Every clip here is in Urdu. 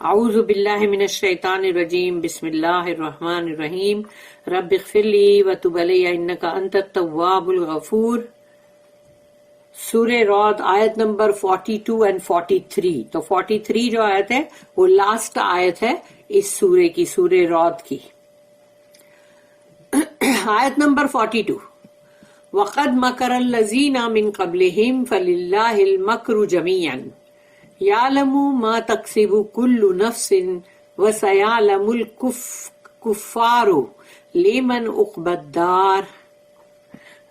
اعوذ باللہ من الشیطان الرجیم بسم اللہ الرحمن الرحیم رب اغفر لی وتب علی انک انت التواب الغفور. سورہ رعد آیت نمبر 42 and 43. تو 43 جو آیت ہے وہ لاسٹ آیت ہے اس سورے کی، سورہ رعد کی. آیت نمبر 42. وَقَدْ مَكَرَ الَّذِينَ مِن قَبْلِهِمْ فَلِلَّهِ الْمَكْرُ جَمِيعًا يَعْلَمُ مَا تَكْسِبُ كُلُّ نَفْسٍ وَسَيَعْلَمُ الْكُفَّارُ لِمَنْ عُقْبَى الدَّارِ.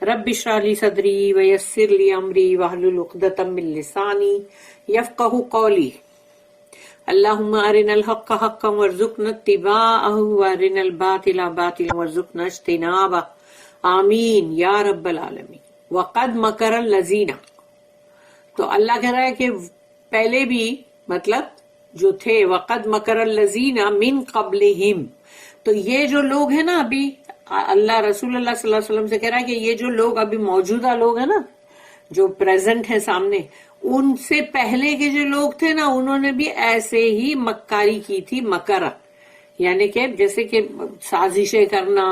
رب اشرح لي صدري ويسر لي أمري واحلل عقدة من لساني يفقهوا قولي. اللهم أرنا الحق حقا وارزقنا اتباعه وأرنا الباطل باطلا وارزقنا اجتنابه. آمین یا رب العالمین. وقد مکر الذین، تو اللہ کہہ رہا ہے کہ پہلے بھی مطلب جو تھے، وقد مکر الذین من قبلہم، تو یہ جو لوگ ہیں نا، ابھی اللہ رسول اللہ صلی اللہ علیہ وسلم سے کہہ رہا ہے کہ یہ جو لوگ ابھی موجودہ لوگ ہیں نا، جو پریزنٹ ہیں سامنے، ان سے پہلے کے جو لوگ تھے نا، انہوں نے بھی ایسے ہی مکاری کی تھی. مکر یعنی کہ جیسے کہ سازشیں کرنا،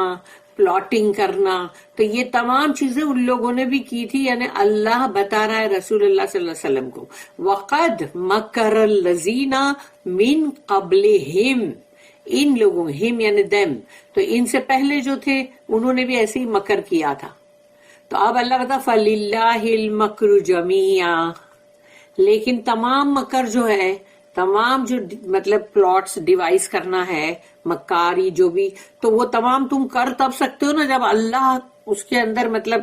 پلاٹنگ کرنا، تو یہ تمام چیزیں ان لوگوں نے بھی کی تھی. یعنی اللہ بتا رہا ہے رسول اللہ صلی اللہ علیہ وسلم کو، وقد مکر الذین من قبلہم، ان لوگوں، ہم یعنی دم، تو ان سے پہلے جو تھے انہوں نے بھی ایسے ہی مکر کیا تھا. تو اب اللہ بتا فَلِلَّهِ الْمَكْرُ جَمِيعًا، لیکن تمام مکر جو ہے، تمام جو مطلب پلاٹس ڈیوائز کرنا ہے، مکاری جو بھی، تو وہ تمام تم کر تب سکتے ہو نا جب اللہ اس کے اندر مطلب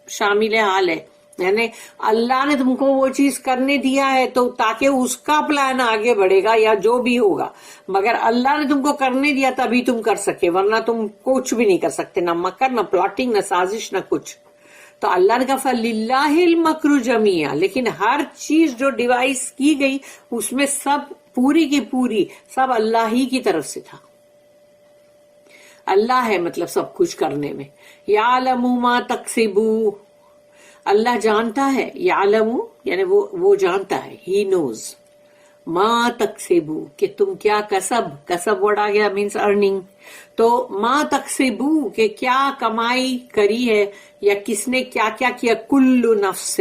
شامل حال ہے. یعنی اللہ نے تم کو وہ چیز کرنے دیا ہے تو تاکہ اس کا پلان آگے بڑھے گا یا جو بھی ہوگا، مگر اللہ نے تم کو کرنے دیا تبھی تم کر سکے، ورنہ تم کچھ بھی نہیں کر سکتے، نہ مکر، نہ پلاٹنگ، نہ سازش، نہ کچھ. تو اللہ نے کہا فَلِلَّهِ الْمَكْرُ جَمِيعًا، لیکن ہر چیز جو ڈیوائس کی گئی اس میں سب پوری کی پوری سب اللہ ہی کی طرف سے تھا. اللہ ہے مطلب سب کچھ کرنے میں. یعلم ما تکسبو، اللہ جانتا ہے، یعلم یعنی وہ جانتا ہے، ہی نوز، ما تکسبو کہ تم کیا کسب ورڈ آ گیا مینس ارننگ، تو ما تکسبو کہ کیا کمائی کری ہے یا کس نے کیا کیا کیا، کل نفس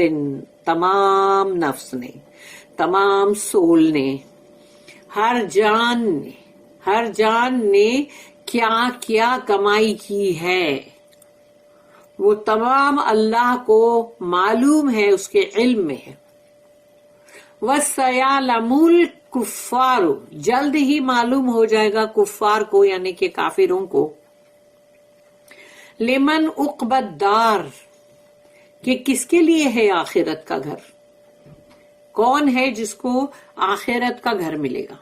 تمام نفس نے، تمام سول نے، ہر جان نے کیا کیا کمائی کی ہے، وہ تمام اللہ کو معلوم ہے، اس کے علم میں ہے. وَسَيَعْلَمُ الْكُفَّارُ، جلد ہی معلوم ہو جائے گا کفار کو یعنی کہ کافروں کو، لمن عقبى الدار کہ کس کے لیے ہے آخرت کا گھر، کون ہے جس کو آخرت کا گھر ملے گا،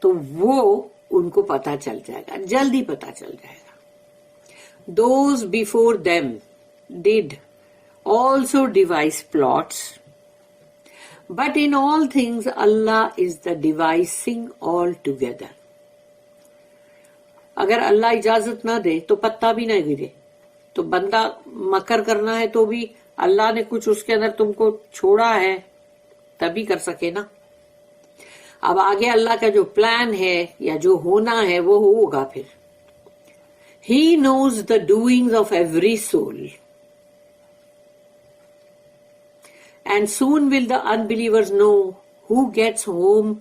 تو وہ ان کو پتا چل جائے گا، جلدی پتا چل جائے گا. Those before them did also devise plots, but in all things Allah is the devising altogether. اگر اللہ اجازت نہ دے تو پتا بھی نہ گرے، تو بندہ مکر کرنا ہے تو بھی اللہ نے کچھ اس کے اندر تم کو چھوڑا ہے تبھی کر سکے نا. اب آگے اللہ کا جو پلان ہے یا جو ہونا ہے وہ ہوگا پھر. He knows the doings of every soul. And soon will the unbelievers know who gets home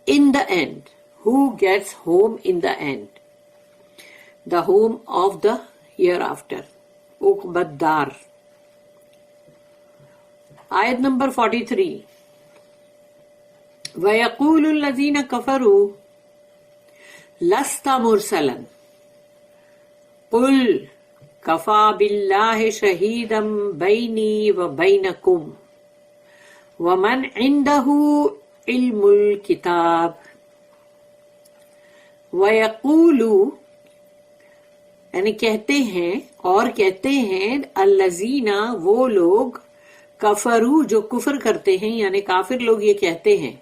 in the end. Who gets home in the end. The home of the hereafter. Uqba ad-dar. Ayat number 43. وَيَقُولُ الَّذِينَ كَفَرُوا لَسْتَ مُرْسَلًا قُلْ كَفَى بِاللَّهِ شَهِيدًا بَيْنِي وَبَيْنَكُمْ وَمَنْ عِنْدَهُ عِلْمُ الْكِتَابِ. وَيَقُولُ یعنی کہتے ہیں اور کہتے ہیں، الذین وہ لوگ، کفروا جو کفر کرتے ہیں، یعنی کافر لوگ یہ کہتے ہیں.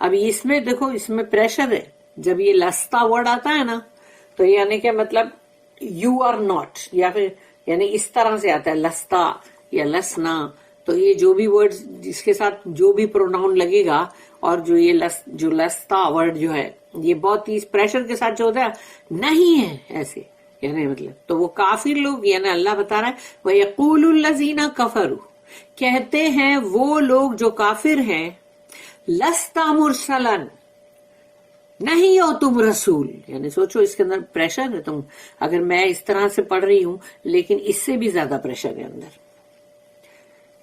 اب اس میں دیکھو، اس میں پریشر ہے. جب یہ لستا ورڈ آتا ہے نا تو یعنی کہ مطلب یو آر ناٹ، یا پھر یعنی اس طرح سے آتا ہے لستا یا لسنا، تو یہ جو بھی ورڈ جس کے ساتھ جو بھی پروناؤن لگے گا اور جو یہ جو لستا ورڈ جو ہے یہ بہت ہی پریشر کے ساتھ جو ہوتا ہے نہیں ہے ایسے، یعنی مطلب تو وہ کافر لوگ، یعنی اللہ بتا رہا ہے وَيَقُولُ الَّذِينَ كَفَرُوا، کہتے ہیں وہ لوگ جو کافر ہیں، لَسْتَ مُرْسَلًا، نہیں ہو تم رسول. یعنی سوچو اس کے اندر پریشر ہے. تم اگر میں اس طرح سے پڑھ رہی ہوں لیکن اس سے بھی زیادہ پریشر ہے اندر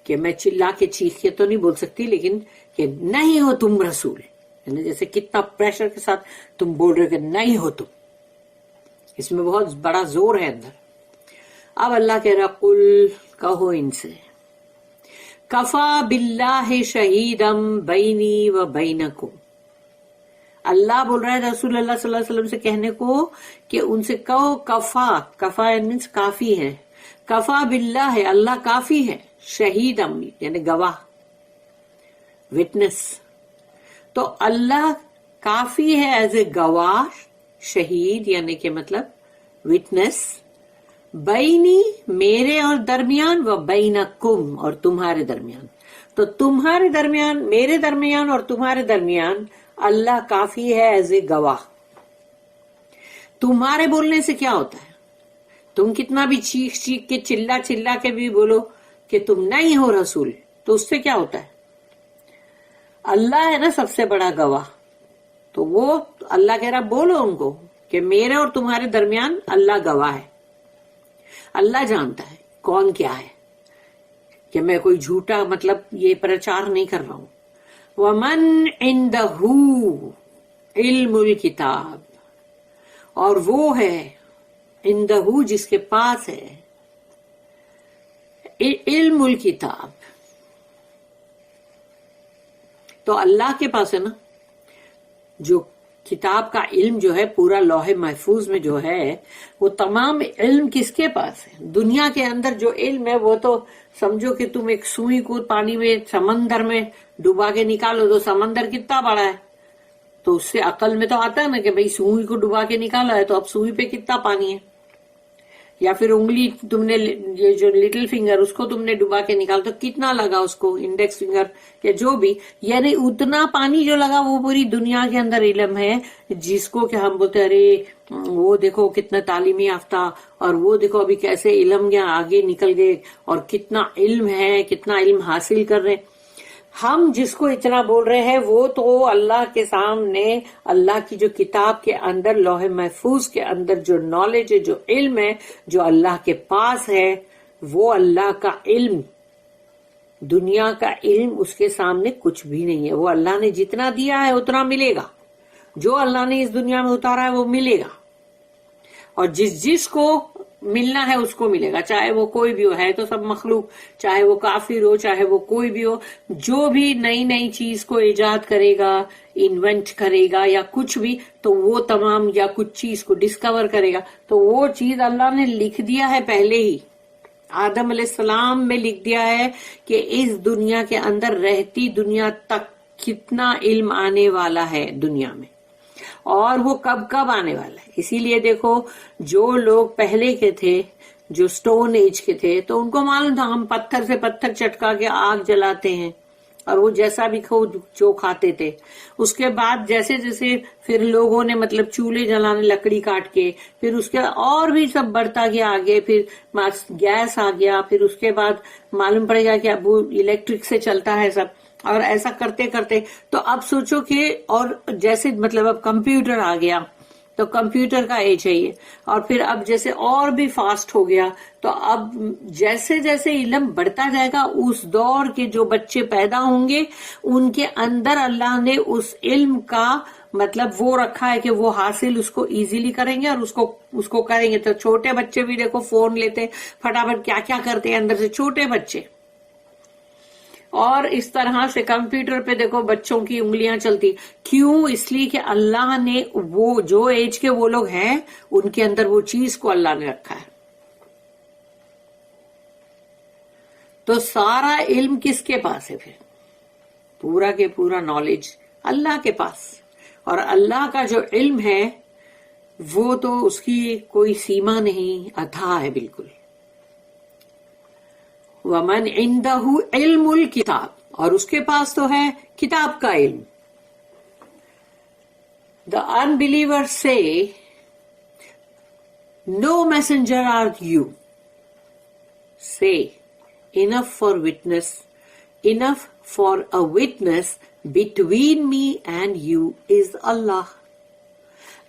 کہ میں چلا کے چیخ کے تو نہیں بول سکتی، لیکن کہ نہیں ہو تم رسول، یعنی جیسے کتنا پریشر کے ساتھ تم بول رہے کہ نہیں ہو تم، اس میں بہت بڑا زور ہے اندر. اب اللہ کہہ رہا قل، کہو ان سے، کفا باللہ شہیدم بینی و بینکم، اللہ بول رہا ہے رسول اللہ صلی اللہ علیہ وسلم سے کہنے کو کہ ان سے کہو کفا مینس کافی ہے، کفا باللہ ہے، اللہ کافی ہے، شہیدم یعنی گواہ، وٹنس. تو اللہ کافی ہے ایز اے گواہ، شہید یعنی کہ مطلب وٹنس، بینی میرے اور درمیان، و بینکم اور تمہارے درمیان. تو تمہارے درمیان، میرے درمیان اور تمہارے درمیان اللہ کافی ہے ایز اے گواہ. تمہارے بولنے سے کیا ہوتا ہے؟ تم کتنا بھی چیخ کے چلا کے بھی بولو کہ تم نہیں ہو رسول، تو اس سے کیا ہوتا ہے؟ اللہ ہے نا سب سے بڑا گواہ. تو وہ اللہ کہہ رہا بولو ان کو کہ میرے اور تمہارے درمیان اللہ گواہ ہے. اللہ جانتا ہے کون کیا ہے، کہ میں کوئی جھوٹا مطلب یہ پرچار نہیں کر رہا ہوں. وَمَنْ عِنْدَهُ عِلْمُ الْكِتَابِ، اور وہ ہے عِنْدَهُ جس کے پاس ہے علم الکتاب. تو اللہ کے پاس ہے نا جو کتاب کا علم جو ہے پورا لوح محفوظ میں جو ہے، وہ تمام علم کس کے پاس ہے؟ دنیا کے اندر جو علم ہے وہ تو سمجھو کہ تم ایک سوئی کو پانی میں سمندر میں ڈبا کے نکالو تو سمندر کتنا بڑا ہے، تو اس سے عقل میں تو آتا ہے نا کہ بھئی سوئی کو ڈبا کے نکالا ہے تو اب سوئی پہ کتنا پانی ہے. یا پھر انگلی تم نے یہ جو لٹل فنگر اس کو تم نے ڈبا کے نکالا تو کتنا لگا اس کو، انڈیکس فنگر یا جو بھی، یعنی اتنا پانی جو لگا وہ پوری دنیا کے اندر علم ہے، جس کو کہ ہم بولتے ارے وہ دیکھو کتنا تعلیمی یافتہ، اور وہ دیکھو ابھی کیسے علم یا آگے نکل گئے اور کتنا علم ہے، کتنا علم حاصل کر رہے. ہم جس کو اتنا بول رہے ہیں وہ تو اللہ کے سامنے اللہ کی جو کتاب کے اندر لوح محفوظ کے اندر جو نالج ہے، جو علم ہے، جو اللہ کے پاس ہے، وہ اللہ کا علم، دنیا کا علم اس کے سامنے کچھ بھی نہیں ہے. وہ اللہ نے جتنا دیا ہے اتنا ملے گا، جو اللہ نے اس دنیا میں اتارا ہے وہ ملے گا، اور جس کو ملنا ہے اس کو ملے گا، چاہے وہ کوئی بھی ہو، ہے تو سب مخلوق، چاہے وہ کافر ہو، چاہے وہ کوئی بھی ہو. جو بھی نئی چیز کو ایجاد کرے گا، انوینٹ کرے گا یا کچھ بھی، تو وہ تمام یا کچھ چیز کو ڈسکور کرے گا تو وہ چیز اللہ نے لکھ دیا ہے پہلے ہی. آدم علیہ السلام میں لکھ دیا ہے کہ اس دنیا کے اندر رہتی دنیا تک کتنا علم آنے والا ہے دنیا میں، اور وہ کب آنے والا ہے. اسی لیے دیکھو جو لوگ پہلے کے تھے، جو سٹون ایج کے تھے، تو ان کو معلوم تھا ہم پتھر سے پتھر چٹکا کے آگ جلاتے ہیں اور وہ جیسا بھی جو کھاتے تھے. اس کے بعد جیسے جیسے پھر لوگوں نے مطلب چولہے جلانے لکڑی کاٹ کے، پھر اس کے اور بھی سب بڑھتا گیا آگے، پھر گیس آ گیا، پھر اس کے بعد معلوم پڑے گا کہ اب وہ الیکٹرک سے چلتا ہے سب، اور ایسا کرتے کرتے تو اب سوچو کہ اور جیسے مطلب اب کمپیوٹر آ گیا تو کمپیوٹر کا ایج ہے یہ، اور پھر اب جیسے اور بھی فاسٹ ہو گیا، تو اب جیسے جیسے علم بڑھتا جائے گا اس دور کے جو بچے پیدا ہوں گے ان کے اندر اللہ نے اس علم کا مطلب وہ رکھا ہے کہ وہ حاصل اس کو ایزیلی کریں گے اور اس کو کریں گے. تو چھوٹے بچے بھی دیکھو فون لیتے فٹافٹ کیا کرتے ہیں اندر سے، چھوٹے بچے. اور اس طرح سے کمپیوٹر پہ دیکھو بچوں کی انگلیاں چلتی، کیوں؟ اس لیے کہ اللہ نے وہ جو ایج کے وہ لوگ ہیں ان کے اندر وہ چیز کو اللہ نے رکھا ہے. تو سارا علم کس کے پاس ہے پھر؟ پورا کے پورا نالج اللہ کے پاس. اور اللہ کا جو علم ہے وہ تو اس کی کوئی سیما نہیں، اتھاہ ہے بالکل. وَمَنْ عِنْدَهُ عِلْمُ الْكِتَابِ، اور اس کے پاس تو ہے کتاب کا علم. The unbelievers say, no messenger are you. Say, enough for a witness between me and you is Allah,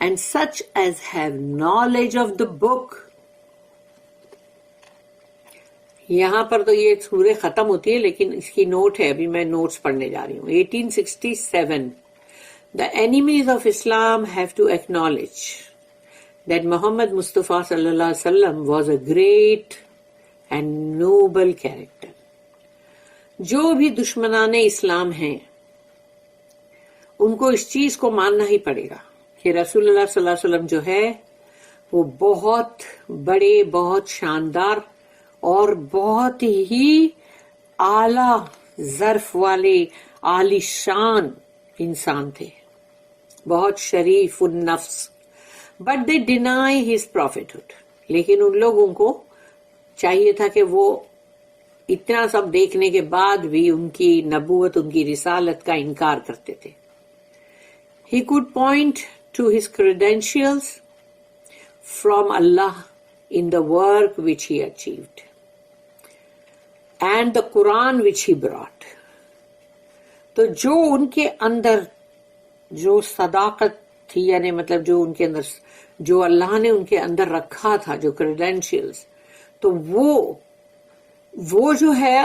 and such as have knowledge of the book. یہاں پر تو یہ سورہ ختم ہوتی ہے، لیکن اس کی نوٹ ہے، ابھی میں نوٹس پڑھنے جا رہی ہوں. 1867 The enemies of Islam have to acknowledge that Muhammad Mustafa sallallahu alaihi wasallam was a great and noble character. جو بھی دشمنان اسلام ہیں ان کو اس چیز کو ماننا ہی پڑے گا کہ رسول اللہ صلی اللہ علیہ وسلم جو ہے وہ بہت بڑے، بہت شاندار اور بہت ہی اعلی ظرف والے عالی شان انسان تھے، بہت شریف النفس. بٹ دے ڈینائی ہز پروفیٹہڈ، لیکن ان لوگوں کو چاہیے تھا کہ وہ اتنا سب دیکھنے کے بعد بھی ان کی نبوت، ان کی رسالت کا انکار کرتے تھے. He could point to his credentials from Allah in the work which he achieved and the Quran which he brought. تو جو ان کے اندر جو صداقت تھی، یعنی مطلب جو ان کے اندر، جو اللہ نے ان کے اندر رکھا تھا، جو credentials، تو وہ جو ہے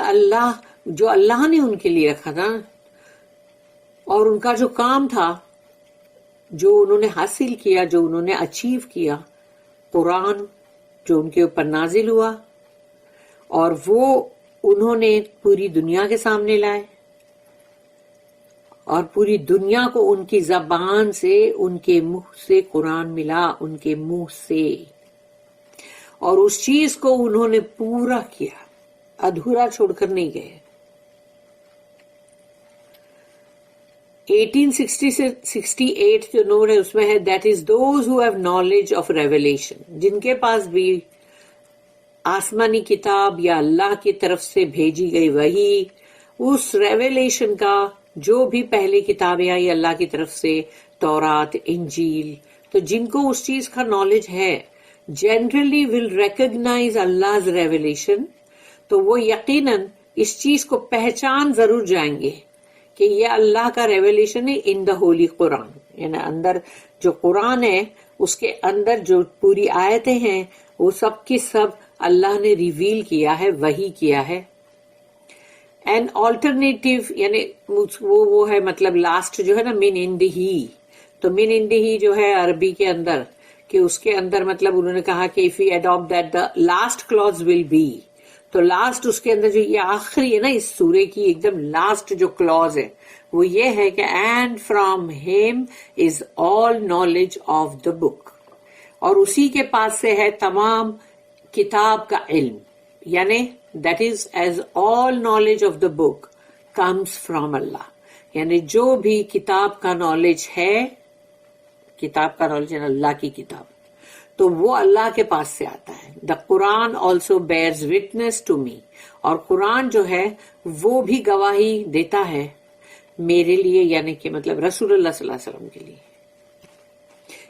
جو اللہ نے ان کے لیے رکھا تھا، اور ان کا جو کام تھا، جو انہوں نے حاصل کیا، جو انہوں نے اچیو کیا، قرآن جو ان کے اوپر نازل ہوا اور وہ انہوں نے پوری دنیا کے سامنے لائے، اور پوری دنیا کو ان کی زبان سے، ان کے منہ سے قرآن ملا، ان کے منہ سے، اور اس چیز کو انہوں نے پورا کیا، ادھورا چھوڑ کر نہیں گئے. 1868 جو نوٹ ہے اس میں ہے that is those who have knowledge of revelation، جن کے پاس بھی آسمانی کتاب یا اللہ کی طرف سے بھیجی گئی وحی، اس ریویلیشن کا، جو بھی پہلی کتابیں آئی اللہ کی طرف سے، تورات، انجیل، تو جن کو اس چیز کا نالج ہے، generally will recognize Allah's revelation، تو وہ یقیناً اس چیز کو پہچان ضرور جائیں گے کہ یہ اللہ کا ریویلیشن ہے ان دا ہولی قرآن، یعنی اندر جو قرآن ہے اس کے اندر جو پوری آیتیں ہیں وہ سب کی سب اللہ نے ریویل کیا ہے، وحی کیا ہے. اینڈ آلٹرنیٹیو، یعنی وہ ہے مطلب لاسٹ جو ہے نا، من عندہی، تو من عندہی جو ہے عربی کے اندر، کہ اس کے اندر مطلب انہوں نے کہا کہ if we adopt that the last clause will be، تو لاسٹ اس کے اندر جو یہ آخری ہے نا اس سورے کی ایک دم لاسٹ جو کلوز ہے وہ یہ ہے کہ and from him is all knowledge of the book, اور اسی کے پاس سے ہے تمام کتاب کا علم، یعنی that is as all knowledge of the book comes from اللہ، یعنی جو بھی کتاب کا نالج ہے، کتاب کا نالج ہے اللہ کی کتاب، تو وہ اللہ کے پاس سے آتا ہے. The Quran also bears witness to me, اور قرآن جو ہے وہ بھی گواہی دیتا ہے میرے لیے، یعنی کہ مطلب رسول اللہ صلی اللہ علیہ وسلم کے لیے،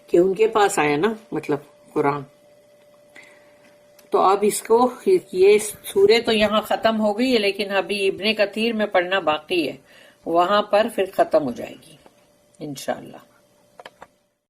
کہ ان کے پاس آیا نا مطلب قرآن. تو اب اس کو، یہ سورہ تو یہاں ختم ہو گئی ہے، لیکن ابھی ابن کثیر میں پڑھنا باقی ہے، وہاں پر پھر ختم ہو جائے گی انشاءاللہ.